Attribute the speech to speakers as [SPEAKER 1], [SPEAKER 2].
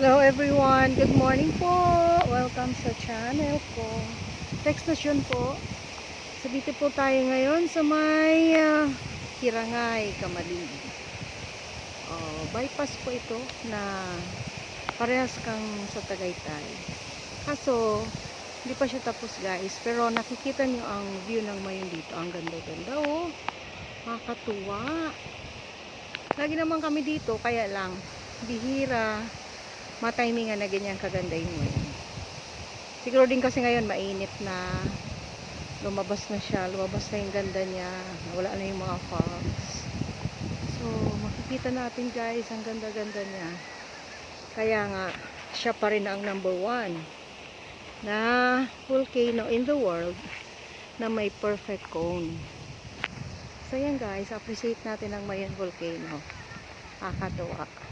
[SPEAKER 1] Hello everyone, good morning po. Welcome sa channel ko. Textation po. So dito po tayo ngayon sa may Kirangay, Kamalig. Bypass po ito na parehas kang sa Tagaytay. Kaso hindi pa siya tapos guys, pero nakikita niyo ang view ng mayon dito. Ang ganda-ganda oh. Makakatuwa. Lagi naman kami dito, kaya lang bihira matimingan na ganyan kaganda yung ngayon. Siguro din kasi ngayon mainit na, lumabas na siya, lumabas na yung ganda niya, wala na yung mga fogs. So makikita natin guys ang ganda-ganda niya. Kaya nga siya pa rin ang number 1 na volcano in the world na may perfect cone. So yan guys, appreciate natin ang Mayon volcano. Nakakatuwa.